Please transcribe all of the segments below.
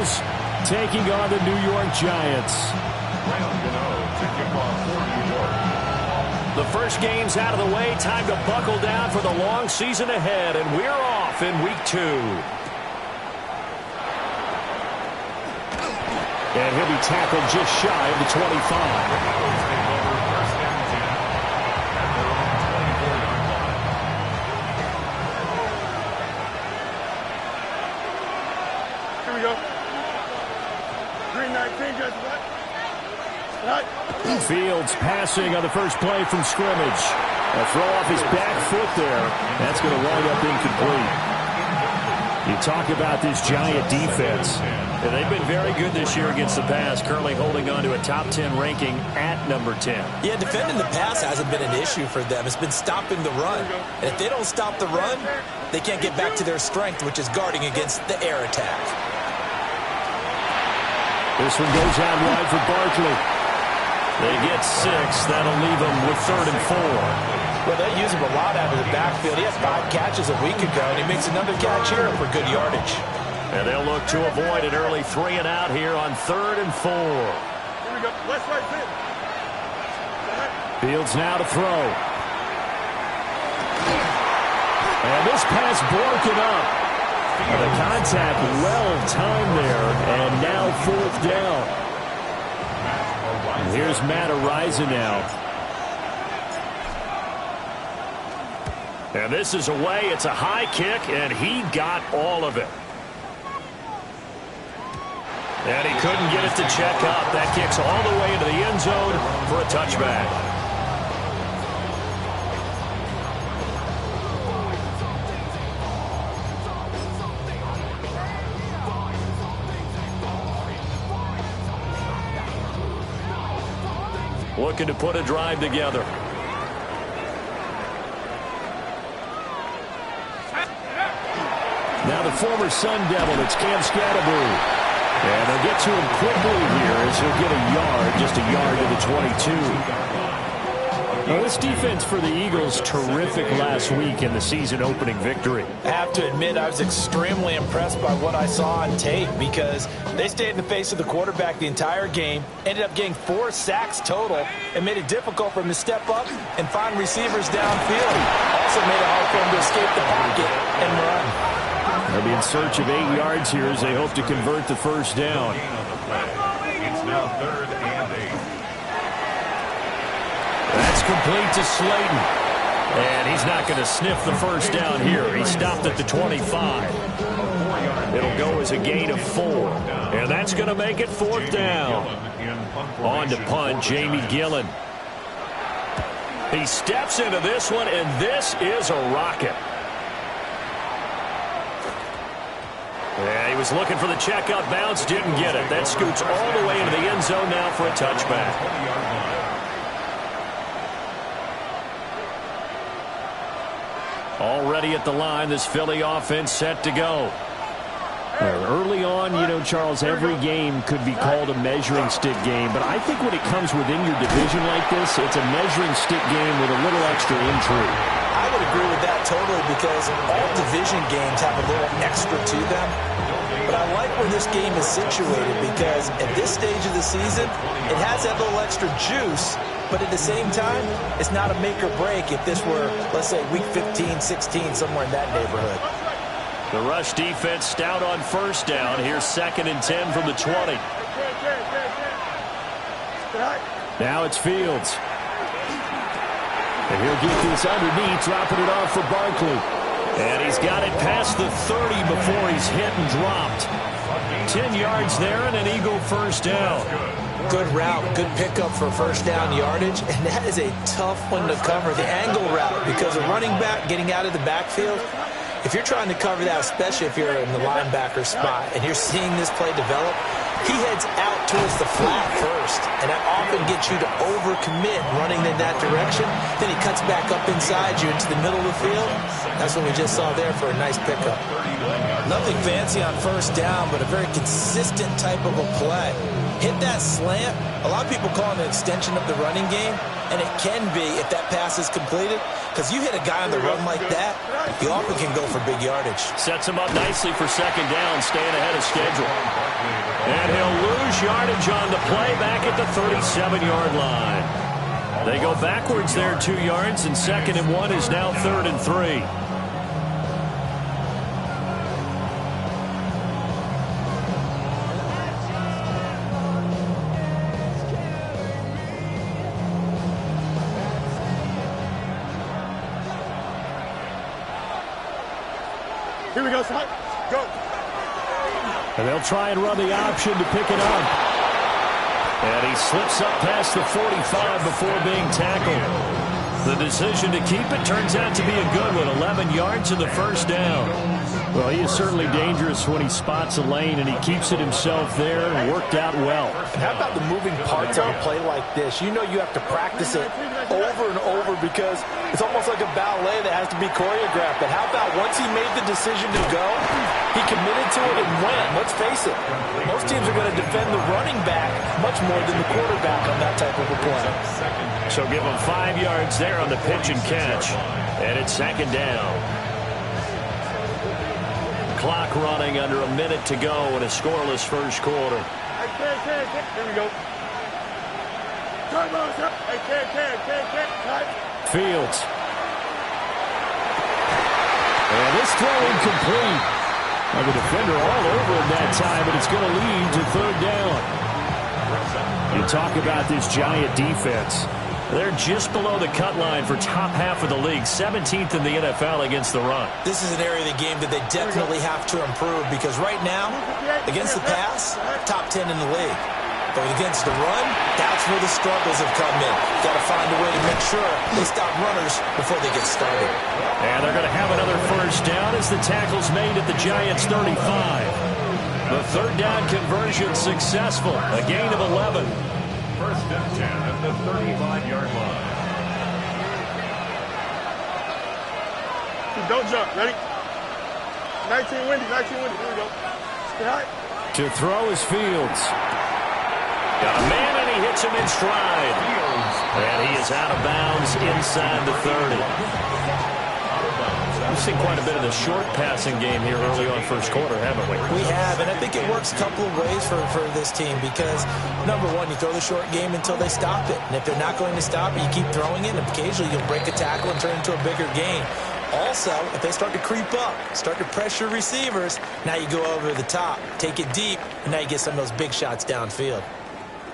Eagles taking on the New York Giants. The first game's out of the way. Time to buckle down for the long season ahead, and we're off in week 2. And he'll be tackled just shy of the 25. Fields passing on the first play from scrimmage. A throw off his back foot there. That's going to wind up incomplete. You talk about this Giant defense. Yeah, they've been very good this year against the pass, currently holding on to a top 10 ranking at number 10. Yeah, defending the pass hasn't been an issue for them. It's been stopping the run. And if they don't stop the run, they can't get back to their strength, which is guarding against the air attack. This one goes out wide for Barkley. They get 6. That'll leave them with 3rd and 4. Well, they use him a lot out of the backfield. He had 5 catches a week ago, and he makes another catch here for good yardage. And they'll look to avoid an early 3 and out here on 3rd and 4. Here we go. West right fit. Fields now to throw. And this pass broken up. The contact well timed there, and now 4th down. Here's Matt Araiza now. And this is away. It's a high kick, and he got all of it. And he couldn't get it to check up. That kicks all the way into the end zone for a touchback. Looking to put a drive together. Now the former Sun Devil, it's Cam Scatterbury. And they'll get to him quickly here as he'll get a yard, just a yard to the 22. Now this defense for the Eagles, terrific last week in the season-opening victory. I have to admit, I was extremely impressed by what I saw on tape because they stayed in the face of the quarterback the entire game, ended up getting 4 sacks total, and made it difficult for him to step up and find receivers downfield. Also made it hard for him to escape the pocket and run. They'll be in search of 8 yards here as they hope to convert the first down. It's now 3rd and 8. That's complete to Slayton. And he's not going to sniff the first down here. He stopped at the 25. It'll go as a gain of 4. And that's going to make it 4th down. On to punt, Jamie Gillen. He steps into this one, and this is a rocket. Yeah, he was looking for the check-up bounce, didn't get it. That scoots all the way into the end zone now for a touchback. Already at the line, this Philly offense set to go. Early on, you know, Charles, every game could be called a measuring stick game. But I think when it comes within your division like this, it's a measuring stick game with a little extra intrigue. I would agree with that totally because all division games have a little extra to them. But I like where this game is situated because at this stage of the season, it has that little extra juice. But at the same time, it's not a make or break if this were, let's say, week 15, 16, somewhere in that neighborhood. The rush defense stout on first down. Here's 2nd and 10 from the 20. Now it's Fields. And he'll get this underneath, dropping it off for Barkley. And he's got it past the 30 before he's hit and dropped. 10 yards there and an Eagle first down. Good route, good pickup for first down yardage, and that is a tough one to cover, the angle route, because a running back getting out of the backfield, if you're trying to cover that, especially if you're in the linebacker spot, and you're seeing this play develop, he heads out towards the flat first, and that often gets you to overcommit running in that direction. Then he cuts back up inside you into the middle of the field. That's what we just saw there for a nice pickup. Nothing fancy on first down, but a very consistent type of a play. Hit that slant. A lot of people call it an extension of the running game, and it can be if that pass is completed, because you hit a guy on the run like that, you often can go for big yardage. Sets him up nicely for 2nd down, staying ahead of schedule. And he'll lose yardage on the play back at the 37-yard line. They go backwards there 2 yards, and 2nd and 1 is now 3rd and 3. Here we go, son. Go. And they'll try and run the option to pick it up. And he slips up past the 45 before being tackled. The decision to keep it turns out to be a good one. 11 yards in the first down. Well, he is certainly dangerous when he spots a lane, and he keeps it himself there and worked out well. And how about the moving parts on a play like this? You know you have to practice it over and over because it's almost like a ballet that has to be choreographed. But how about once he made the decision to go, he committed to it and went. Let's face it, most teams are going to defend the running back much more than the quarterback on that type of a play. So give him 5 yards there on the pitch and catch. And it's 2nd down. Clock running under a minute to go in a scoreless first quarter. Here we go. Fields. And this throw incomplete. Now the defender all over him that time, but it's going to lead to 3rd down. You talk about this Giant defense. They're just below the cut line for top half of the league, 17th in the NFL against the run. This is an area of the game that they definitely have to improve because right now, against the pass, top 10 in the league. But against the run, that's where the struggles have come in. Got to find a way to make sure they stop runners before they get started. And they're going to have another first down as the tackle's made at the Giants' 35. The 3rd down conversion successful, a gain of 11. 1st and 10 at the 35-yard line. Don't jump. Ready? 19 windy. Here we go. Stay high. To throw is Fields. Got a man, and he hits him in stride. And he is out of bounds inside the 30. We've seen quite a bit of the short passing game here early on first quarter, haven't we? We have, and I think it works a couple of ways for this team because, number one, you throw the short game until they stop it. And if they're not going to stop it, you keep throwing it, and occasionally you'll break a tackle and turn it into a bigger gain. Also, if they start to creep up, start to pressure receivers, now you go over the top, take it deep, and now you get some of those big shots downfield.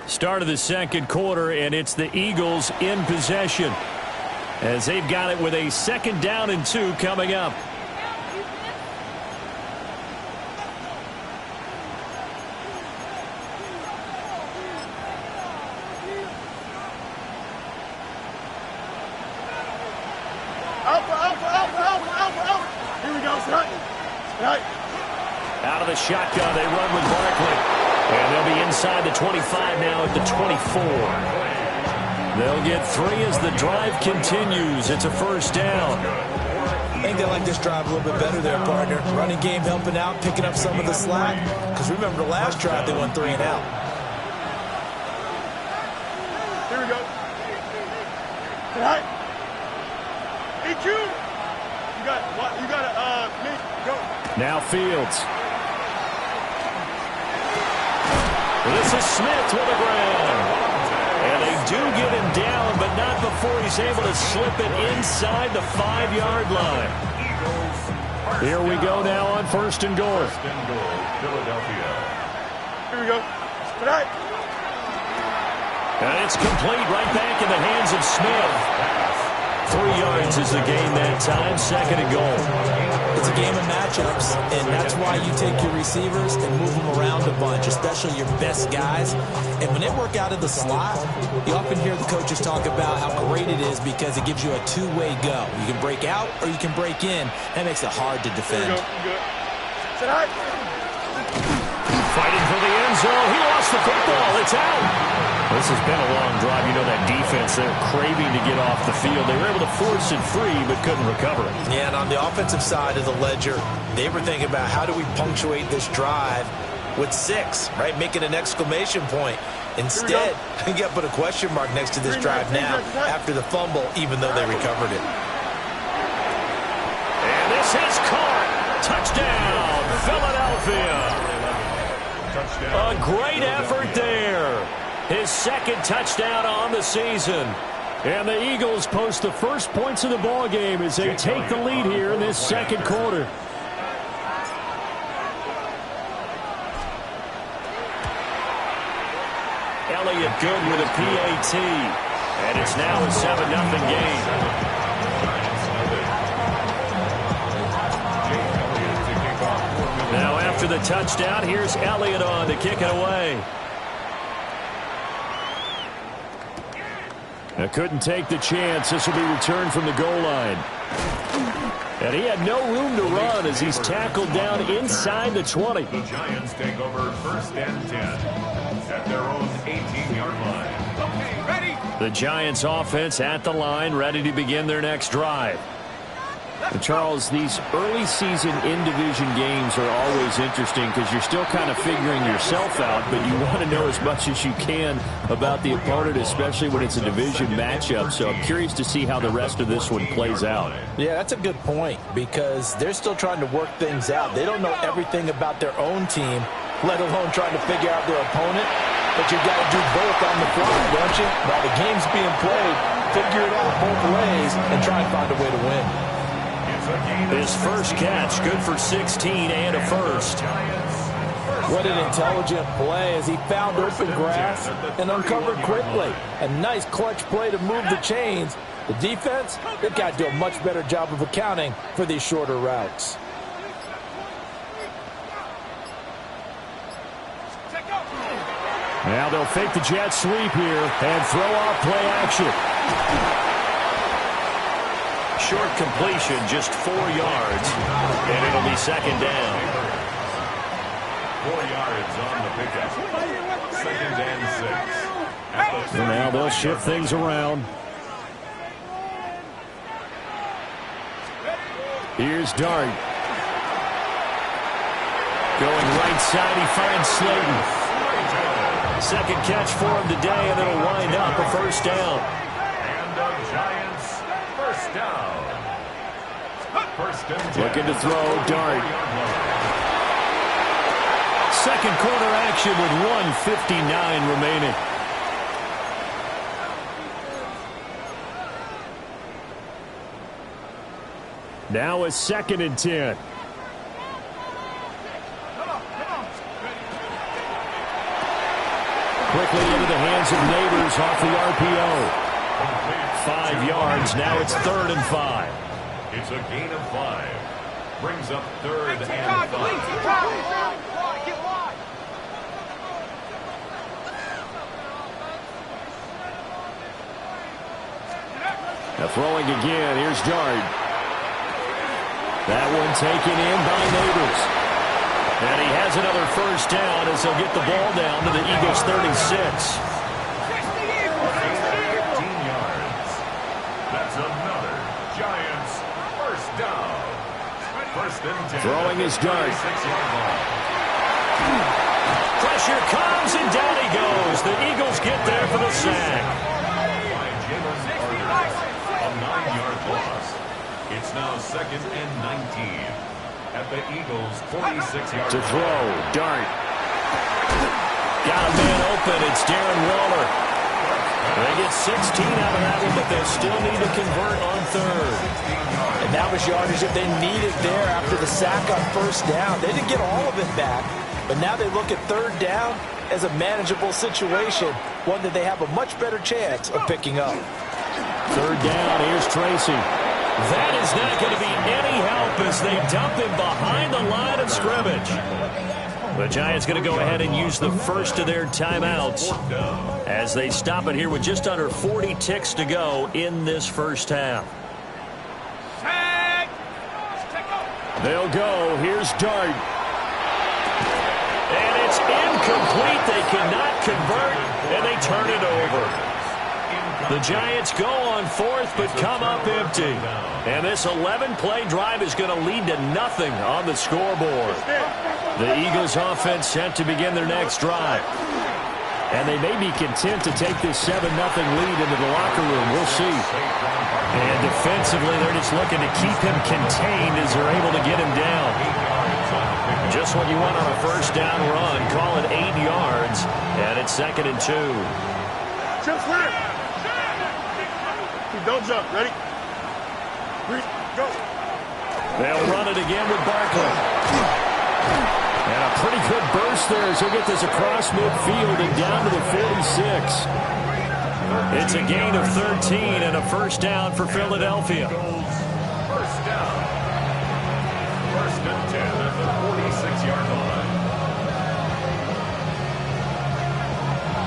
Start of the 2nd quarter, and it's the Eagles in possession as they've got it with a 2nd down and 2 coming up. Alpha. Here we go, son. Right. Out of the shotgun, they run with Barkley. And they'll be inside the 25 now at the 24. They'll get 3 as the drive continues. It's a first down. I think they like this drive a little bit better there, partner. Running game helping out, picking up some of the slack. Because remember the last drive, they went 3 and out. Here we go. Right. Hey, you. You got to, go. Now Fields. This is Smith with the ground. And they do get him down, but not before he's able to slip it inside the 5-yard line. Here we go now on 1st and goal. Philadelphia. Here we go. Right. And it's complete right back in the hands of Smith. 3 yards is the gain that time, 2nd and goal. It's a game of matchups, and that's why you take your receivers and move them around a bunch, especially your best guys. And when they work out of the slot, you often hear the coaches talk about how great it is because it gives you a two-way go. You can break out or you can break in. That makes it hard to defend. Fighting for the end zone. He lost the football. It's out. This has been a long drive. You know that defense, they're craving to get off the field. They were able to force it free, but couldn't recover it. Yeah, and on the offensive side of the ledger, they were thinking about how do we punctuate this drive with 6, right? Make it an exclamation point. Instead, you got to put a question mark next to this drive now after the fumble, even though they recovered it. And this is caught. Touchdown, Philadelphia. A great effort there. His second touchdown on the season. And the Eagles post the first points of the ball game as they take the lead here in this second quarter. Elliott good with a PAT. And it's now a 7-0 game. Now after the touchdown, here's Elliott on to kick it away. Now couldn't take the chance. This will be returned from the goal line. And he had no room to run as he's tackled down inside the 20. The Giants take over 1st and 10 at their own 18-yard line. Okay, ready? The Giants offense at the line, ready to begin their next drive. And Charles, these early season in-division games are always interesting because you're still kind of figuring yourself out, but you want to know as much as you can about the opponent, especially when it's a division matchup. So I'm curious to see how the rest of this one plays out. Yeah, that's a good point because they're still trying to work things out. They don't know everything about their own team, let alone trying to figure out their opponent. But you got to do both on the fly, don't you? While the game's being played, figure it out both ways and try and find a way to win. His first catch, good for 16 and a first. What an intelligent play as he found open grass and uncovered quickly. A nice clutch play to move the chains. The defense, they've got to do a much better job of accounting for these shorter routes. Now they'll fake the jet sweep here and throw off play action. Short completion, just 4 yards, and it'll be second down. 4 yards on the pickup. 2nd and 6. So now they'll shift things around. Here's Dart. Going right side, he finds Slayton. Second catch for him today, and it'll wind up a first down. And the Giants first down. Looking to throw, Dart. Second quarter action with 1:59 remaining. Now a 2nd and 10. Quickly into the hands of Neighbors off the RPO. 5 yards, now it's 3rd and 5. It's a gain of 5. Brings up 3rd and 5. Now throwing again. Here's Dart. That one taken in by Neighbors. And he has another first down as he'll get the ball down to the Eagles' 36. 15 yards. That's another Giants first down. 1st and 10. Throwing his Dart. 6-yard line. Pressure comes, and down he goes. The Eagles get there for the sack. By Jalen Carter. A 9-yard loss. It's now 2nd and 19. At the Eagles' 46-yard To throw, Dart. Got a man open. It's Darren Waller. They get 16 out of that one, but they'll still need to convert on 3rd. And that was yardage that they needed there after the sack on first down. They didn't get all of it back, but now they look at 3rd down as a manageable situation, one that they have a much better chance of picking up. 3rd down, here's Tracy. That is not going to be any help as they dump him behind the line of scrimmage. The Giants going to go ahead and use the first of their timeouts as they stop it here with just under 40 ticks to go in this first half. They'll go. Here's Dart. And it's incomplete. They cannot convert, and they turn it over. The Giants go on 4th, but come up empty. And this 11-play drive is going to lead to nothing on the scoreboard. The Eagles offense set to begin their next drive. And they may be content to take this 7-0 lead into the locker room. We'll see. And defensively, they're just looking to keep him contained as they're able to get him down. Just what you want on a first down run. Call it 8 yards, and it's 2nd and 2. Chips clear. Don't jump. Ready? Go. They'll run it again with Barkley. And a pretty good burst there as he'll get this across midfield and down to the 46. It's a gain of 13 and a first down for Philadelphia. First down. 1st and 10 at the 46-yard line.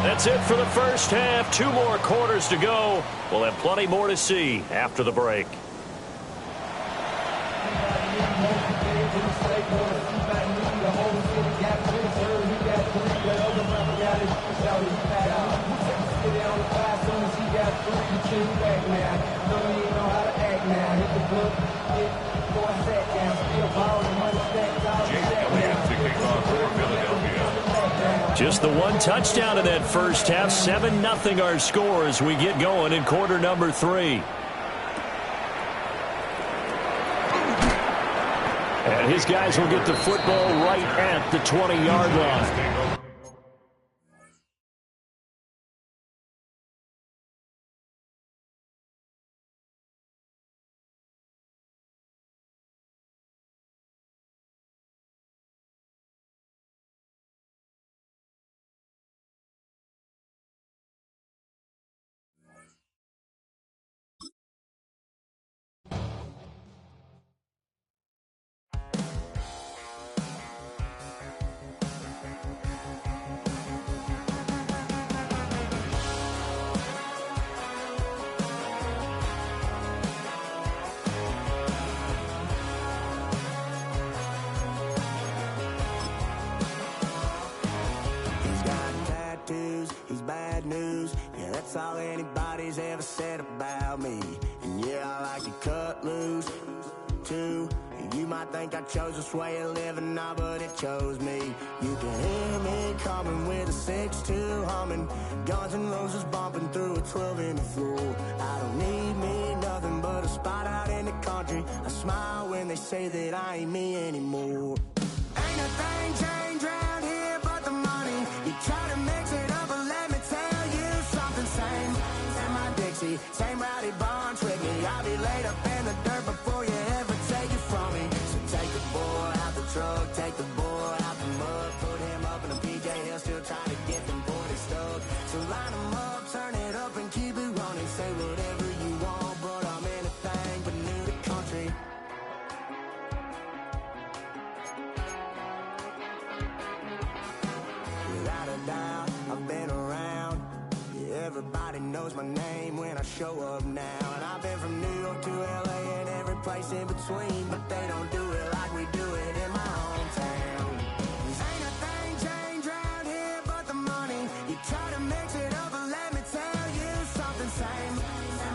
That's it for the first half. 2 more quarters to go. We'll have plenty more to see after the break. Just the 1 touchdown in that first half. 7-0 our score as we get going in quarter number 3. And his guys will get the football right at the 20-yard line. That's all anybody's ever said about me. And yeah, I like to cut loose, too. You might think I chose this way of living now, but it chose me. You can hear me coming with a 6-2 humming, Guns N' Roses bumping through a 12 in the floor. I don't need me nothing but a spot out in the country. I smile when they say that I ain't me anymore. Ain't a thing changed around here but the money. You try to mix it up, but let me tell you something. Same my Dixie, same rowdy bunch with me. I'll be laid up in the dirt before you ever take it from me. So take the boy out the truck, take the boy out the mud, put him up in a PJ Hill, still trying to get them 40 stuck. So line them up, turn it up and keep it running. Say whatever you want, but I'm anything but new to country. Without a doubt, I've been around. Yeah, everybody knows my name when I show up now. And I've been from New York to LA and every place in between, but they don't do it like we do it in my hometown. Ain't a thing changed around here but the money. You try to mix it up, but let me tell you something. Same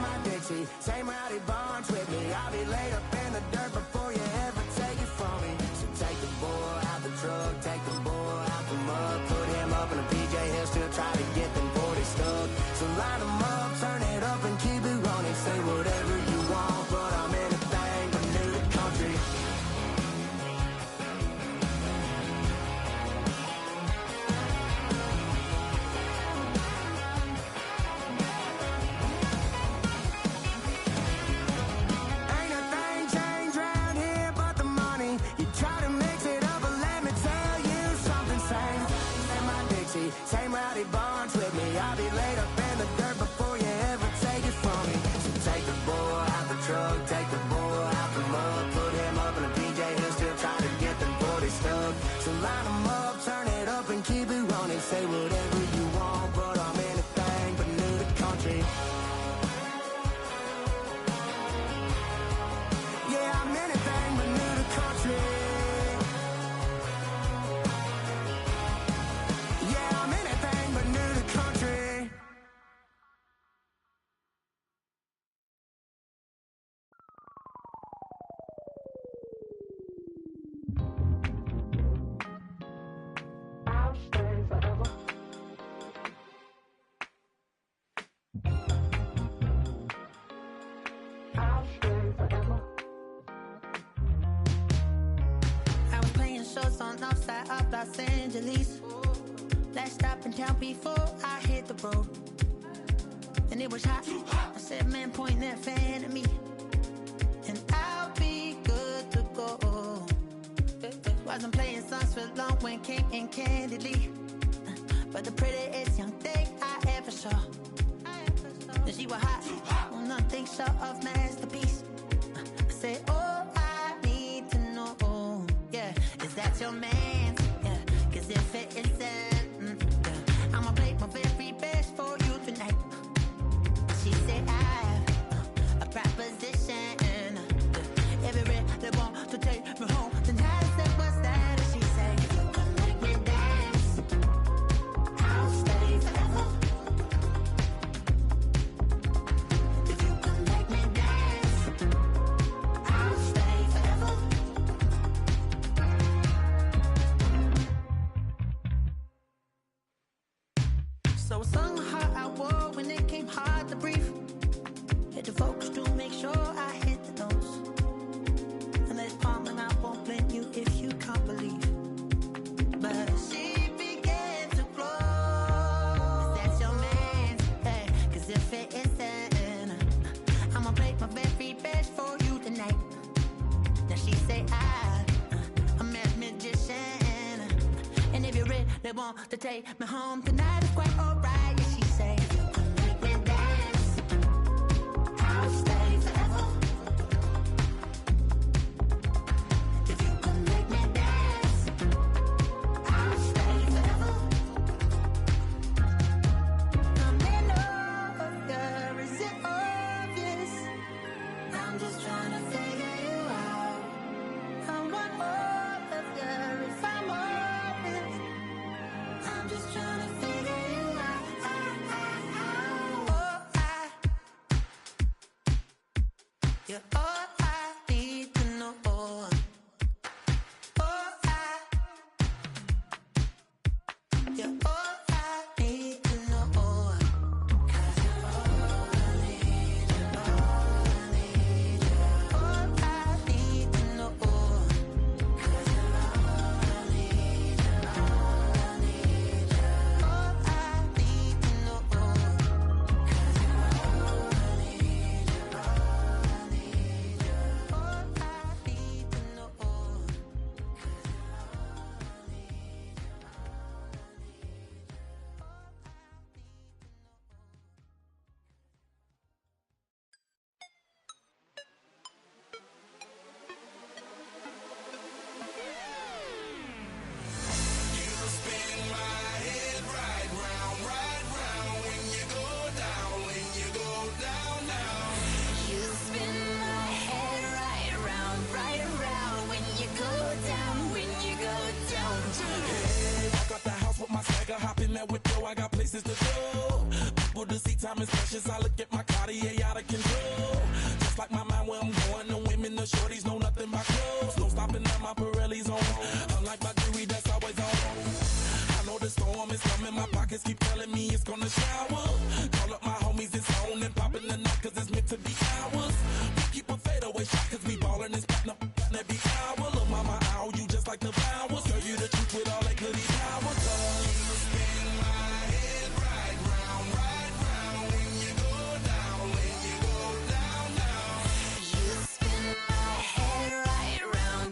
my Dixie, same rowdy bunch with me. I'll be laid up in the dirt before you ever take it from me. So take the boy out the truck, take the boy out the mud, put him up in a PJ Hill, still try to get them 40 stuck. So line them up, turn it up and keep it running. Say whatever you want, but I'm anything but new to country. Ain't a thing changed around here but the money. You try to mix it up, but let me tell you something. Same my Dixie, same rowdy bunch with me. I'll be laid up in the dirt before you ever take it from me. So take the boy out the truck, take the boy out the mud, put him up in a PJ Hill, still trying to get them 40 stuck. So line them up, turn it up and keep it running. Say whatever you want, but I'm anything but new to country. Yeah, I'm anything but new to country. Yeah, I'm anything but new to country. house on the side of Los Angeles. Last stop in town before I hit the road. And it was hot. I said, man, point that fan at me, and I'll be good to go. Wasn't playing songs for long when came in candidly, but the prettiest young thing I ever saw. And she was hot, well, nothing short of masterpiece. I said, oh, I need to know, yeah, is that your man? Yeah, cause if it isn't, yeah, I'ma play my very best for you tonight. She said, I have a proposition, every red they want to take me home tonight. I said, what's that? And she said, if you can make me dance, I'll stay forever. If you can make me dance, I'll stay forever. So I sung how I wore when it came hard to breathe. Hit the focus to make sure I hit the notes. And let's palm and I won't blame you if you can't believe. But she began to glow. That's your man, hey, cause if it isn't, I'ma break my very best for you tonight. Now she say I'm a magician, and if you're ready, they want to take me home tonight. It's quite alright. Yeah, she say, if you can make me dance, I'll stay forever. If you can make me dance, I'll stay forever. I'm in love, yeah, is it obvious? I'm just trying to figure you out. I want all of you if I'm honest. I'm just trying to figure you out. You're all I need to know. You're all I need to know. 'Cause you're all I need, you're all I need, you're all I need to know. 'Cause you're all I need, you're all I need, you're all I need to know. 'Cause you're all I need, you're all I need, you're all I need to know. 'Cause you're all I need, you're all I need, you're all I need, you're all I need to know. You spin my head right round, right around when you go down, when you go down. Walk out the house with my swagger, hop in that window, I got places to go. People to see, time is precious, I look at my Cartier out of control. Just like my mind where I'm going, the women, the shorties know nothing but clothes. No stopping at my Pirelli's on, unlike my jewelry that's always on. I know the storm is coming, my pockets keep telling me it's gonna shower. Call up my homies, it's on and popping the night cause it's meant to be ours. We keep a fadeaway shot cause we ballin' and spittin' up every hour. Lil' mama, ow, you just like the flowers. Girl, you the truth with all that goody power. You spin my head right round when you go down, when you go down, down. You spin my head right around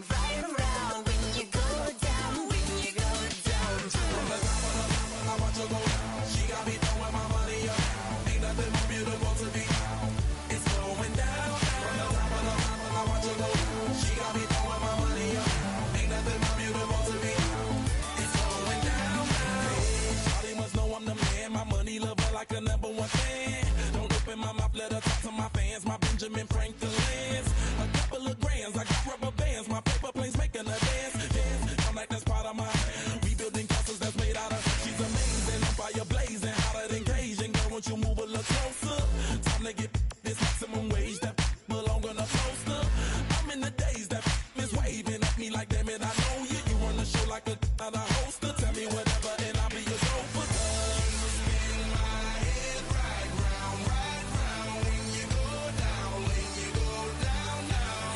when you go down, when you go down. From the top of the mountain, I watch her go down. She got me throwing my money up. Ain't nothing more beautiful to be. It's going down. From the top of the mountain, I watch her go down. She got me throwing my money up. Ain't nothing more beautiful to be. It's going down. Shawty must know I'm the man. My money love her like a number one fan. Don't open my mouth, let her talk to my fans. My Benjamin Franklin's. A couple of grands, I got rubber bands. My paper planes making a dance. Dance, I'm like that's part of my. We building castles that's made out of. She's amazing, I'm fire blazing, hotter than Cajun. Girl, won't you move a little closer? Time to get this maximum wage that belong on a poster. I'm in the days that is waving at me like, damn it, I know you. You run the show like a hoster. Tell me whatever and I'll be your chauffeur. You spin my head right round when you go down, when you go down, down.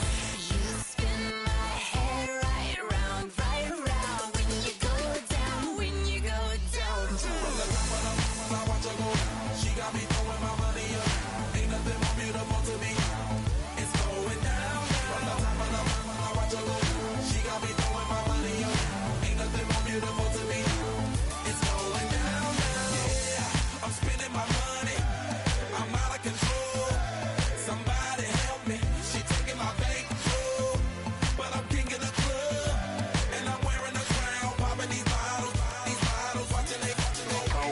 You spin my head right around got me throwing my money up. Ain't nothing more beautiful to me. It's going down, from the top of the mountain, I watch her go. She got me throwing my money up. Ain't nothing more beautiful to me. It's going down, yeah. I'm spending my money. I'm out of control. Somebody help me. She taking my bankroll, but I'm king of the club, and I'm wearing a crown, popping these bottles, watching they combo.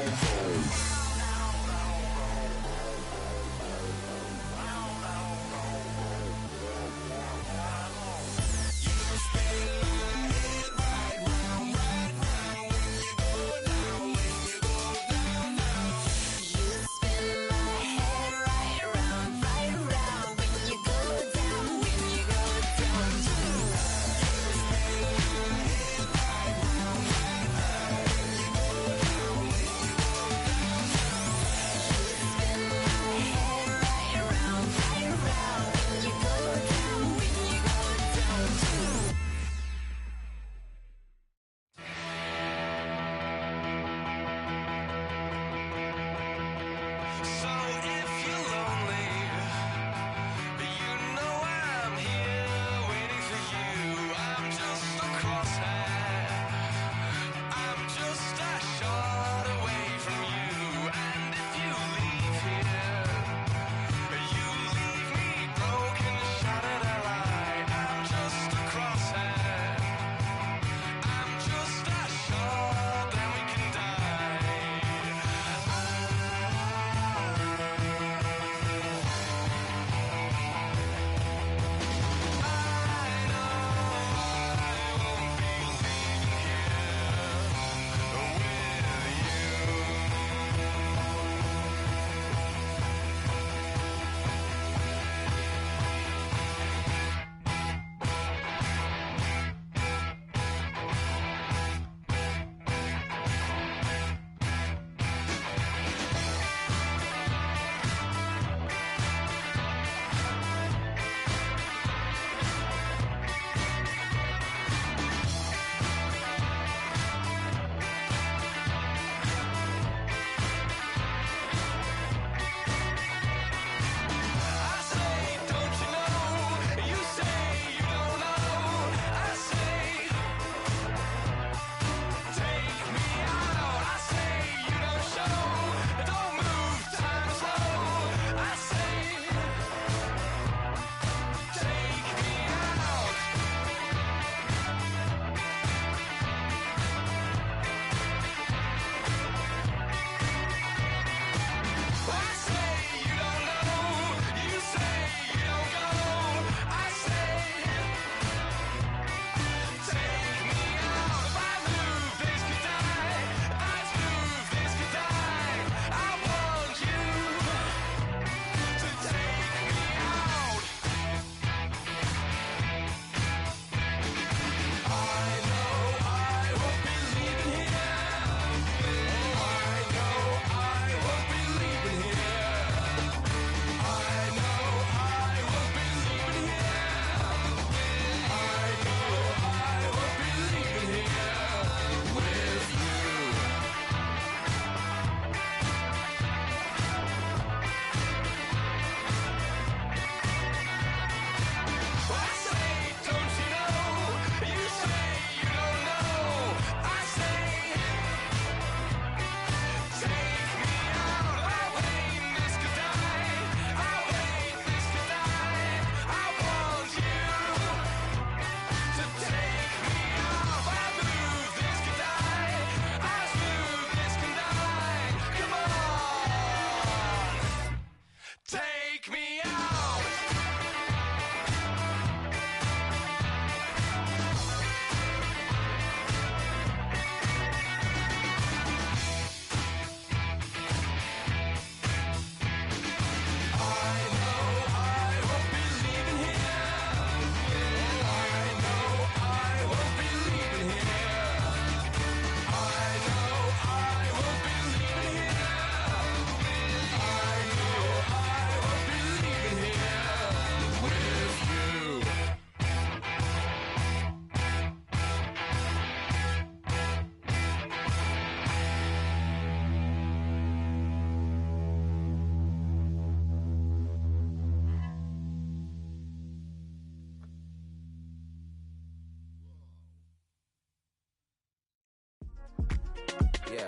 Yeah.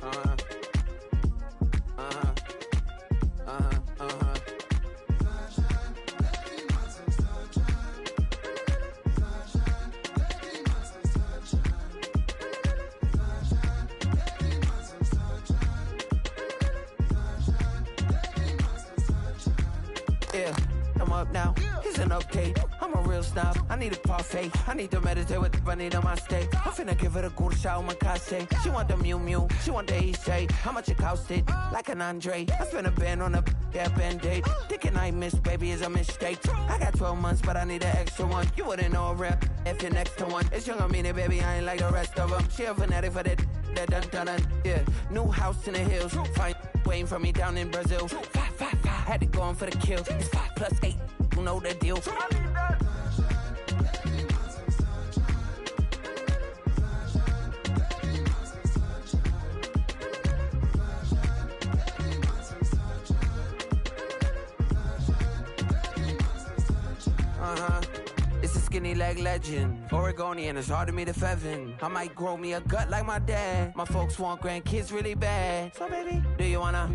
Uh-huh. Uh-huh. Uh-huh. Uh-huh. Yeah, I'm up now. Here's an update. I'm a real snob. I need a parfait. I need to meditate with the bunny on my stay. I'm finna give her a good shot on my case. She want the Mew Mew. She want the Eastside. How much it costed? Like an Andre. I spent a band on a band-aid. Thinking I miss, baby, is a mistake. I got 12 months, but I need an extra one. You wouldn't know a rap if you're next to one. It's young, I mean it, baby. I ain't like the rest of them. She a fanatic for that dun. Yeah, new house in the hills. Fine, waiting for me down in Brazil. 5. Had to go on for the kill. It's 5 plus 8. You know the deal. It's a skinny leg legend. Oregonian, it's hard to meet a Fevin. I might grow me a gut like my dad. My folks want grandkids really bad. So baby, do you wanna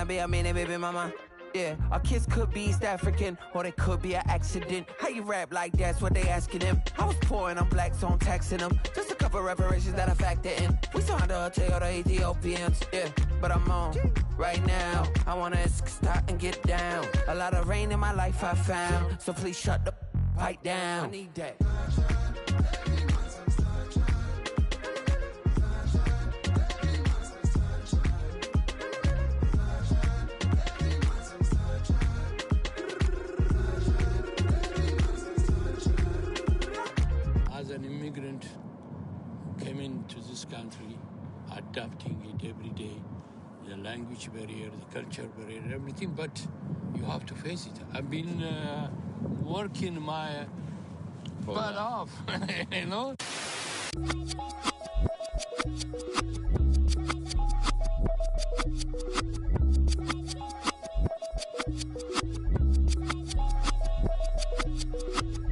be a mini baby mama? Yeah, our kids could be East African, or they could be an accident. How you rap like that's what they asking him. I was poor and I'm black, so I'm taxing them. Just a couple reparations that I factor in. We saw the Toyota Ethiopians, yeah, but I'm on right now. I wanna stop and get down. A lot of rain in my life I found, so please shut the pipe down. I need that. As an immigrant, came into this country, adapting it every day, the language barrier, the culture barrier, everything, but you have to face it. I've been working my butt off, you know?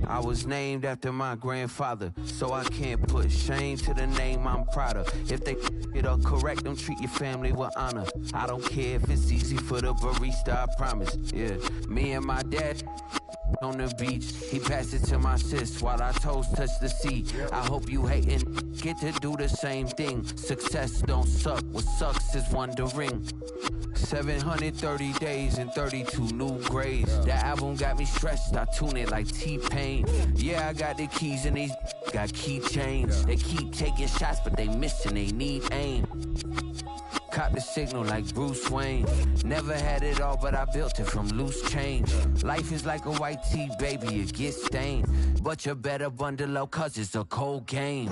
I was named after my grandfather, so I can't put shame to the name I'm proud of. If they it up correct, don't treat your family with honor. I don't care if it's easy for the barista, I promise. Yeah, me and my dad on the beach, he passed it to my sis while our toes touch the sea. I hope you hatin' get to do the same thing. Success don't suck, what sucks is wondering. 730 days and 32 new grades. That album got me stressed, I tune it like T-Pain. Yeah, I got the keys and these got keychains. They keep taking shots, but they missing, they need aim. Caught the signal like Bruce Wayne. Never had it all, but I built it from loose change. Life is like a white tee, baby, it gets stained. But you better bundle up, cause it's a cold game.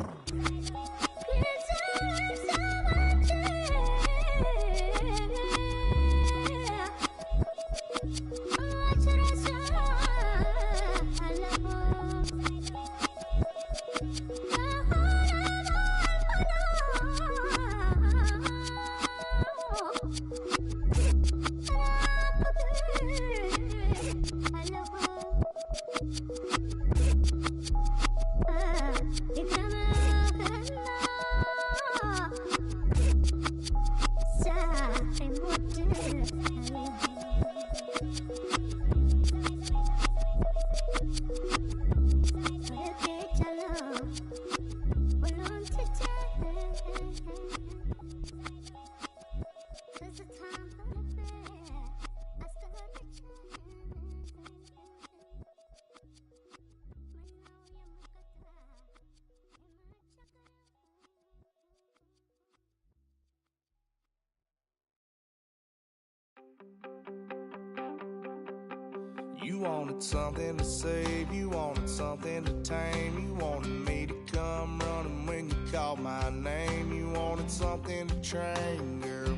You wanted something to save, you wanted something to tame. You wanted me to come running when you called my name. You wanted something to train, girl,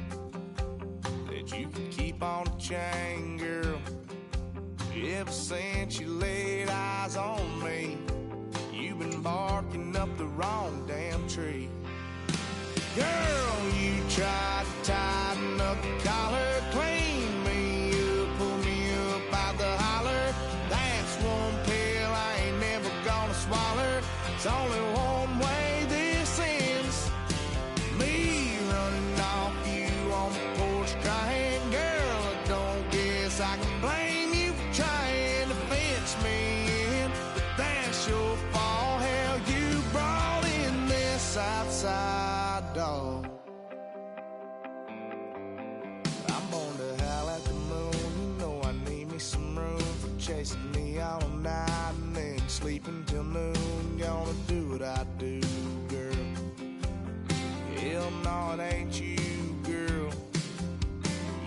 that you could keep on the chain, girl. Ever since you laid eyes on me, you've been barking up the wrong damn tree. Girl, you tried to tighten up the collar, clean me up, pull me up out the holler. That's one pill I ain't never gonna swallow. It's only one way this ends. my dog. I'm born to howl at the moon. You know I need me some room for chasing me all night and then sleeping till noon. Gonna do what I do, girl. Hell no, it ain't you, girl.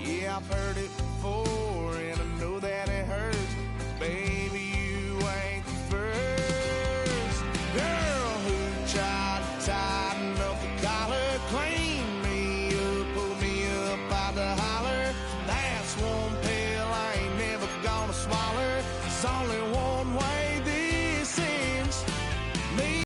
Yeah, I've heard it before, and I know that it hurts. Baby, you ain't the first girl who tried to tighten up the collar, clean me up, pull me up out the holler. That's one pill I ain't never gonna swallow. It's only one way.